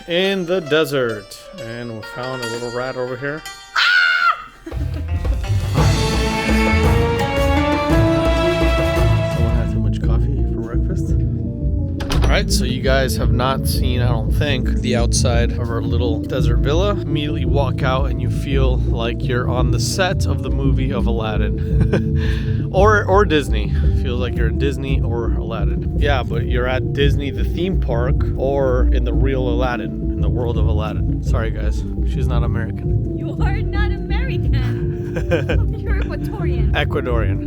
in the desert. And we found a little rat over here. Someone had too much coffee for breakfast. Alright, so you guys have not seen, I don't think, the outside of our little desert villa. Immediately walk out and you feel like you're on the set of the movie of Aladdin. or Disney. Feels like you're in Disney or Aladdin. Yeah, but you're at Disney, the theme park, or in the real Aladdin, in the world of Aladdin. Sorry guys, she's not American. You are not American. You're Ecuadorian.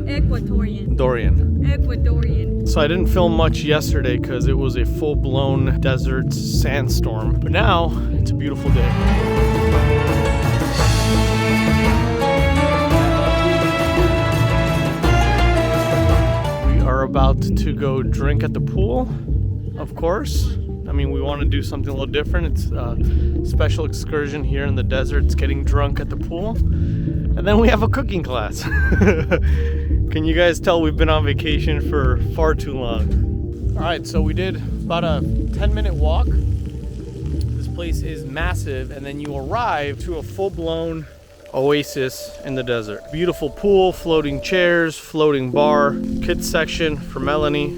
Ecuadorian. Dorian. So I didn't film much yesterday because it was a full-blown desert sandstorm. But now, it's a beautiful day. We are about to go drink at the pool, of course. I mean, we want to do something a little different. It's a special excursion here in the desert. It's getting drunk at the pool. And then we have a cooking class. Can you guys tell we've been on vacation for far too long? All right, so we did about a 10-minute walk. This place is massive, and then you arrive to a full-blown oasis in the desert. Beautiful pool, floating chairs, floating bar, kids section for Melanie.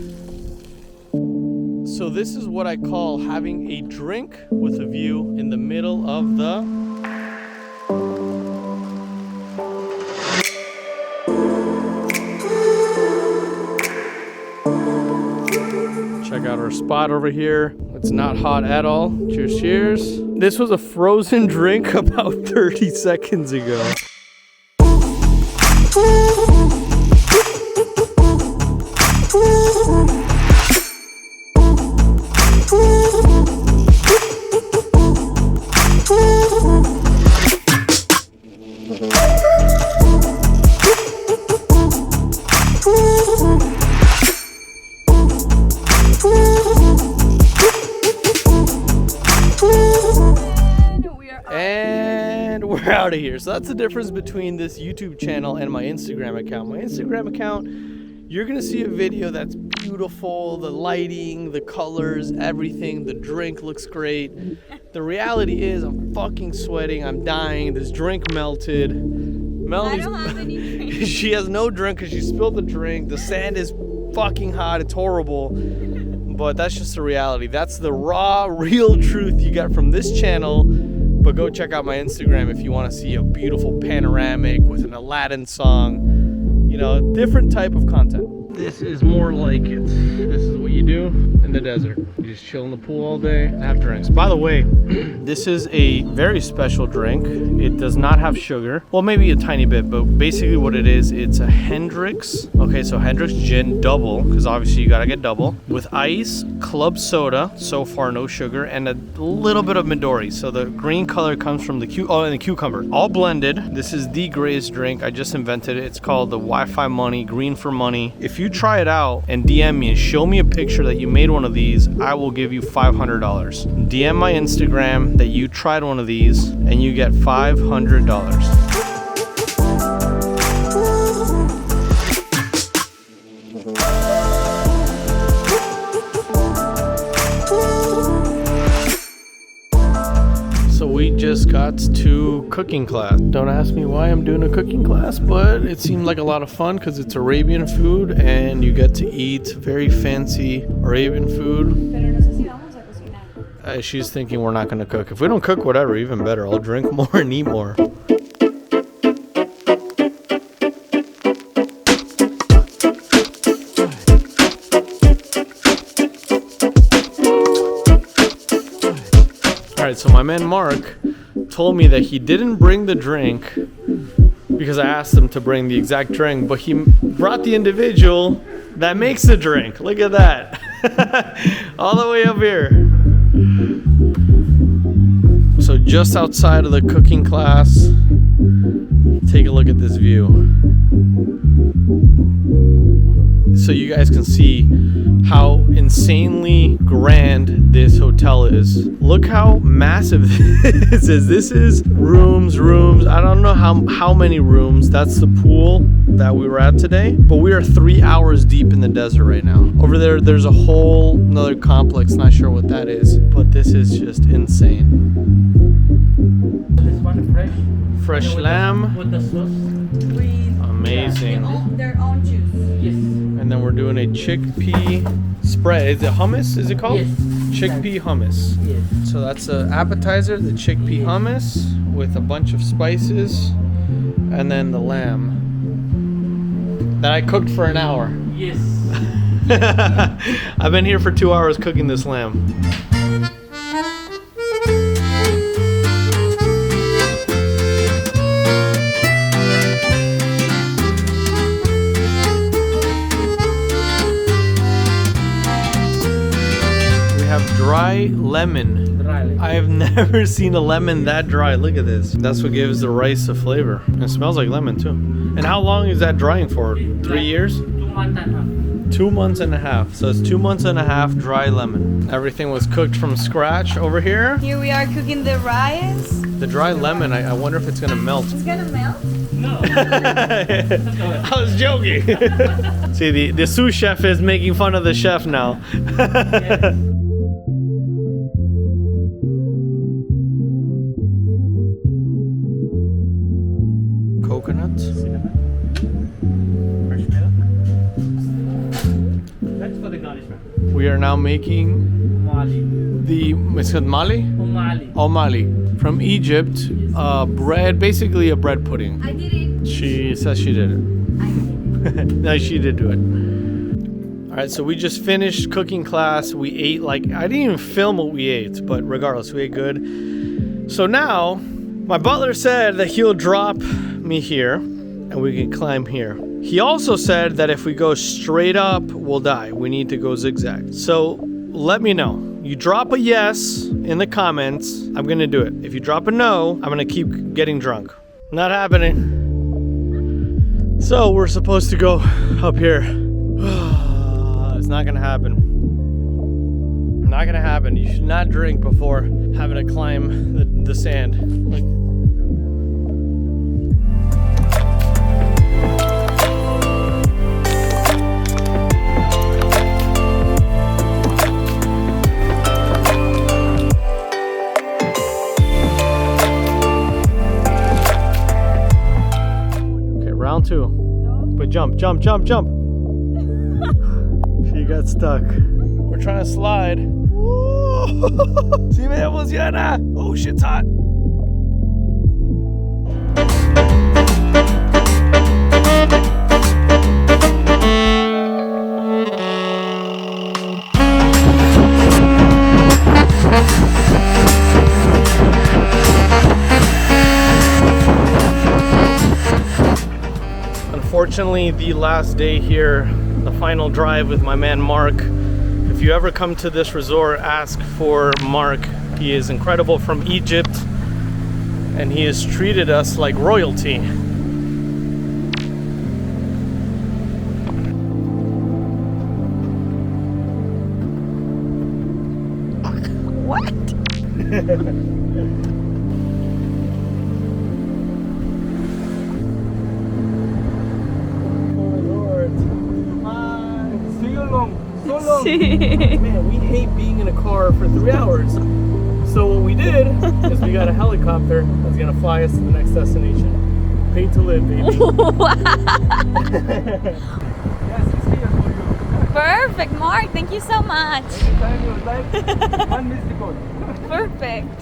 So this is what I call having a drink with a view in the middle of the check out our spot over here. It's not hot at all. Cheers, cheers. This was a frozen drink about 30 seconds ago. And we're out of here. So that's the difference between this YouTube channel and my Instagram account. My Instagram account, you're gonna see a video that's beautiful, the lighting, the colors, everything. The drink looks great. The reality is I'm fucking sweating, I'm dying, this drink melted. Melanie's, I don't have any drink. She has no drink because she spilled the drink. The sand is fucking hot, it's horrible. But that's just the reality. That's the raw, real truth you get from this channel. But go check out my Instagram if you want to see a beautiful panoramic with an Aladdin song. You know, different type of content. This is more like it. This is what you do in the desert. You just chill in the pool all day and have drinks. By the way, this is a very special drink. It does not have sugar. Well, maybe a tiny bit, but basically what it is, it's a Hendrix. Okay, so Hendrix Gin double, because obviously you gotta get double, with ice, club soda, so far no sugar, and a little bit of Midori. So the green color comes from the and the cucumber. All blended. This is the greatest drink. I just invented it. It's called the Wi-Fi Money, Green for Money. If you try it out and DM me and show me a picture that you made one of these, I will give you $500. DM my Instagram that you tried one of these and you get $500. So we just got to cooking class. Don't ask me why I'm doing a cooking class, but it seemed like a lot of fun because it's Arabian food and you get to eat very fancy Arabian food. She's thinking we're not going to cook. If we don't cook, whatever, even better. I'll drink more and eat more. Alright, so my man Mark told me that he didn't bring the drink because I asked him to bring the exact drink, but he brought the individual that makes the drink. Look at that. All the way up here. So just outside of the cooking class, take a look at this view. So you guys can see how insanely grand this hotel is. Look how massive this is. This is rooms. I don't know how many rooms. That's the pool that we were at today. But we are 3 hours deep in the desert right now. Over there, there's a whole another complex. Not sure what that is, but this is just insane. This one Fresh lamb. with the sauce. Amazing. Their own juice. Yes. And then we're doing a chickpea spread. Is it hummus? Is it called? Yes. Chickpea hummus. Yes. So that's an appetizer, the chickpea hummus with a bunch of spices, and then the lamb that I cooked for an hour. Yes. I've been here for 2 hours cooking this lamb. We have dry lemon. I have never seen a lemon that dry. Look at this. That's what gives the rice a flavor. It smells like lemon too. And how long is that drying for? 3 years? 2 months and a half. 2 months and a half. So it's 2 months and a half dry lemon. Everything was cooked from scratch over here. Here we are cooking the rice. The dry lemon, I wonder if it's gonna melt. It's gonna melt. No. I was joking. See, the sous chef is making fun of the chef now. Yes. Coconuts. Cinnamon. Fresh milk. That's for the garnishment. We are now making Umali. it's called mali? Umali. Mali from Egypt. Bread, basically a bread pudding. I did it. She says she did it. I did it. No, she did do it. All right, so we just finished cooking class. We ate I didn't even film what we ate, but regardless, we ate good. So now, my butler said that he'll drop me here and we can climb here. He also said that if we go straight up, we'll die. We need to go zigzag. So let me know. You drop a yes in the comments, I'm gonna do it. If you drop a no, I'm gonna keep getting drunk. Not happening. So we're supposed to go up here. It's not gonna happen. Not gonna happen. You should not drink before having to climb the sand. Okay, round two. But jump. She got stuck. We're trying to slide. Si me emociona. Oh, shit's hot. Unfortunately, the last day here, the final drive with my man Mark. If you ever come to this resort, ask for Mark. He is incredible, from Egypt, and he has treated us like royalty. What? Man, we hate being in a car for 3 hours. So what we did is we got a helicopter that's gonna fly us to the next destination. Paid to live, baby. Yes, it's here for you. Perfect, Mark. Thank you so much. Anytime you like, one missed call. Perfect.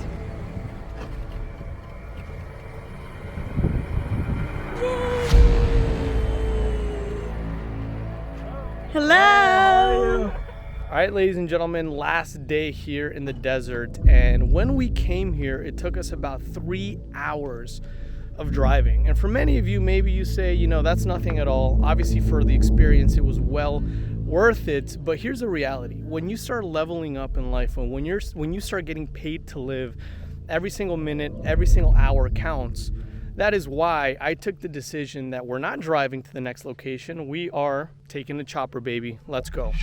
Hello. All right, ladies and gentlemen, last day here in the desert. And when we came here, it took us about 3 hours of driving. And for many of you, maybe you say, you know, that's nothing at all. Obviously, for the experience, it was well worth it. But here's the reality. When you start leveling up in life, and when you start getting paid to live, every single minute, every single hour counts. That is why I took the decision that we're not driving to the next location. We are taking the chopper, baby. Let's go.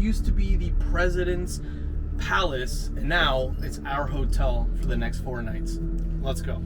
used to be the president's palace, and now it's our hotel for the next 4 nights. Let's go.